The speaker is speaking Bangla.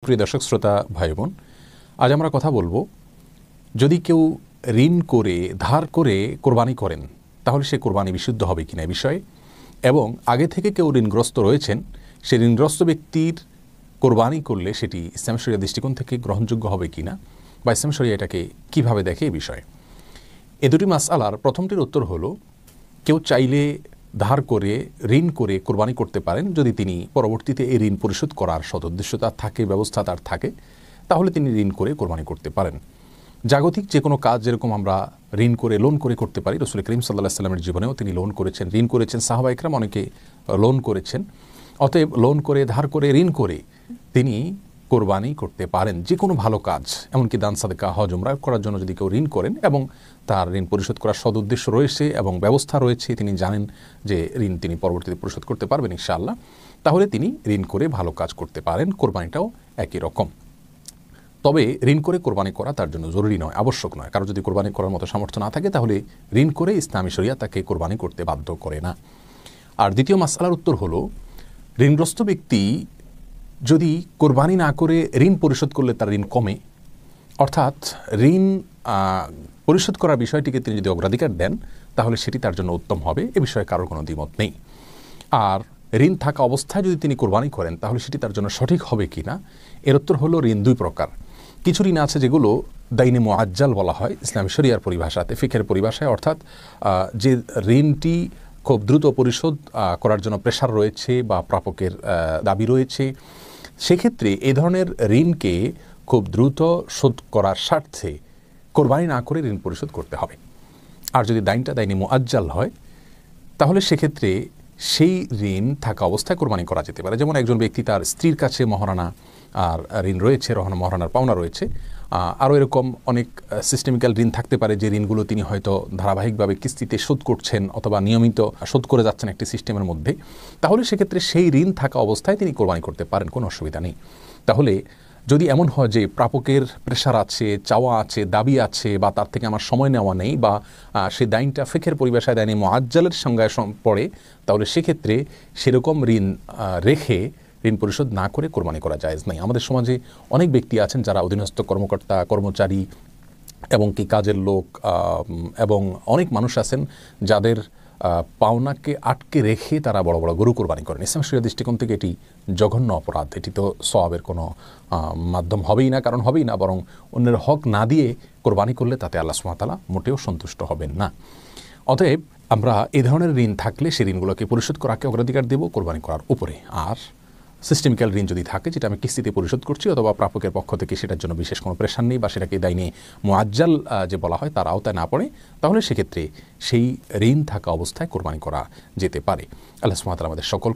প্রিয় দর্শক শ্রোতা ভাই বোন, আজ আমরা কথা বলবো, যদি কেউ ঋণ করে ধার করে কোরবানি করেন তাহলে সে কোরবানি বিশুদ্ধ হবে কিনা এই বিষয়ে, এবং আগে থেকে কেউ ঋণগ্রস্ত রয়েছেন, সে ঋণগ্রস্ত ব্যক্তির কোরবানি করলে সেটি ইসলাম শরিয়া দৃষ্টিকোণ থেকে গ্রহণযোগ্য হবে কিনা বা ইসলাম শরিয়া এটাকে কীভাবে দেখে এই বিষয়ে। এ দুটি মাসআলার প্রথমটির উত্তর হলো, কেউ চাইলে ধার করে ঋণ করে কোরবানি করতে পারেন যদি তিনি পরবর্তীতে এই ঋণ পরিশোধ করার সদুদ্দেশ্য তার থাকে, ব্যবস্থা তার থাকে, তাহলে তিনি ঋণ করে কোরবানি করতে পারেন। জাগতিক যে কোনো কাজ যেরকম আমরা ঋণ করে লোন করে করতে পারি, রাসূল করিম সাল্লাল্লাহু আলাইহি ওয়াসাল্লামের জীবনেও তিনি লোন করেছেন, ঋণ করেছেন, সাহাবা ইকরাম অনেকে লোন করেছেন। অতএব লোন করে ধার করে ঋণ করে তিনি কোরবানি করতে পারেন যে কোনো ভালো কাজ, এমনকি দান সাদকা হজ উমরা করার জন্য যদি কেউ ঋণ করেন এবং তার ঋণ পরিশোধ করার সদুদ্দেশ্য রয়েছে এবং ব্যবস্থা রয়েছে, তিনি জানেন যে ঋণ তিনি পরবর্তীতে পরিশোধ করতে পারবেন ইনশাআল্লাহ, তাহলে তিনি ঋণ করে ভালো কাজ করতে পারেন। কোরবানিটাও একই রকম। তবে ঋণ করে কোরবানি করা তার জন্য জরুরি নয়, আবশ্যক নয়। কারো যদি কোরবানি করার মতো সামর্থ্য না থাকে তাহলে ঋণ করে ইসলামী শরিয়া তাকে কোরবানি করতে বাধ্য করে না। আর দ্বিতীয় মাসআলার উত্তর হলো, ঋণগ্রস্ত ব্যক্তি যদি কোরবানি না করে ঋণ পরিশোধ করলে তার ঋণ কমে, অর্থাৎ ঋণ পরিশোধ করার বিষয়টিকে তিনি যদি অগ্রাধিকার দেন তাহলে সেটি তার জন্য উত্তম হবে, এ বিষয়ে কারোর কোনো দ্বিমত নেই। আর ঋণ থাকা অবস্থায় যদি তিনি কোরবানি করেন তাহলে সেটি তার জন্য সঠিক হবে কি না, এর উত্তর হলো, ঋণ দুই প্রকার। কিছু ঋণ আছে যেগুলো দাইনে মুআজ্জাল বলা হয় ইসলামী শরিয়ার পরিভাষাতে, ফিকহের পরিভাষায়, অর্থাৎ যে ঋণটি খুব দ্রুত পরিশোধ করার জন্য প্রেশার রয়েছে বা প্রাপকের দাবি রয়েছে, সেক্ষেত্রে এ ধরনের ঋণকে খুব দ্রুত শোধ করার স্বার্থে কোরবানি না করে ঋণ পরিশোধ করতে হবে। আর যদি দাইনে মুআজ্জাল হয় তাহলে সেক্ষেত্রে সেই ঋণ থাকা অবস্থায় কোরবানি করা যেতে পারে। যেমন একজন ব্যক্তি তার স্ত্রীর কাছে মহারানা আর ঋণ রয়েছে, মহারানার পাওনা রয়েছে, আরও এরকম অনেক সিস্টেমিক্যাল ঋণ থাকতে পারে যে ঋণগুলো তিনি হয়তো ধারাবাহিকভাবে কিস্তিতে শোধ করছেন অথবা নিয়মিত শোধ করে যাচ্ছেন একটি সিস্টেমের মধ্যে, তাহলে সেক্ষেত্রে সেই ঋণ থাকা অবস্থায় তিনি কোরবানি করতে পারেন, কোনো অসুবিধা নেই। তাহলে যদি এমন হয় যে প্রাপকের প্রেশার আছে, চাওয়া আছে, দাবি আছে, বা তার থেকে আমার সময় নেওয়া নেই, বা সেই দাইনটা ফিকহের পরিভাষায় দাইনে মুআজ্জালের সংজ্ঞায় পড়ে, তাহলে সেক্ষেত্রে সেরকম ঋণ রেখে ঋণ পরিশোধ না করে কোরবানি করা জায়েজ নাই। আমাদের সমাজে অনেক ব্যক্তি আছেন যারা অধীনস্থ কর্মকর্তা, কর্মচারী এবং কি কাজের লোক, এবং অনেক মানুষ আছেন যাদের পাওনাকে আটকে রেখে তারা বড় বড় গরু কোরবানি করেন। ইসলাম শরিয়া দৃষ্টিকোণ থেকে এটি জঘন্য অপরাধ। এটি তো সওয়াবের কোনো মাধ্যম হবেই না, কারণ হবেই না, বরং অন্যের হক না দিয়ে কোরবানি করলে তাতে আল্লাহ সুবহানাহু ওয়া তাআলা মোটেও সন্তুষ্ট হবেন না। অতএব আমরা এই ধরনের ঋণ থাকলে সেই ঋণগুলোকে পরিশোধ করাকে অগ্রাধিকার দেব কোরবানি করার উপরে। আর সিস্টেমিক্যাল ঋণ যদি থাকে, যেটা আমি কিস্তিতে পরিশোধ করছি অথবা প্রাপকের পক্ষ থেকে সেটার জন্য বিশেষ কোনো প্রেশার নেই, বা সেটাকে দাইনে মুআজ্জাল যে বলা হয় তার আওতায় না পড়ে, তাহলে সেক্ষেত্রে সেই ঋণ থাকা অবস্থায় কোরবানি করা যেতে পারে। আল্লাহ সুবহানাহু ওয়া তাআলা আমাদের সকলকে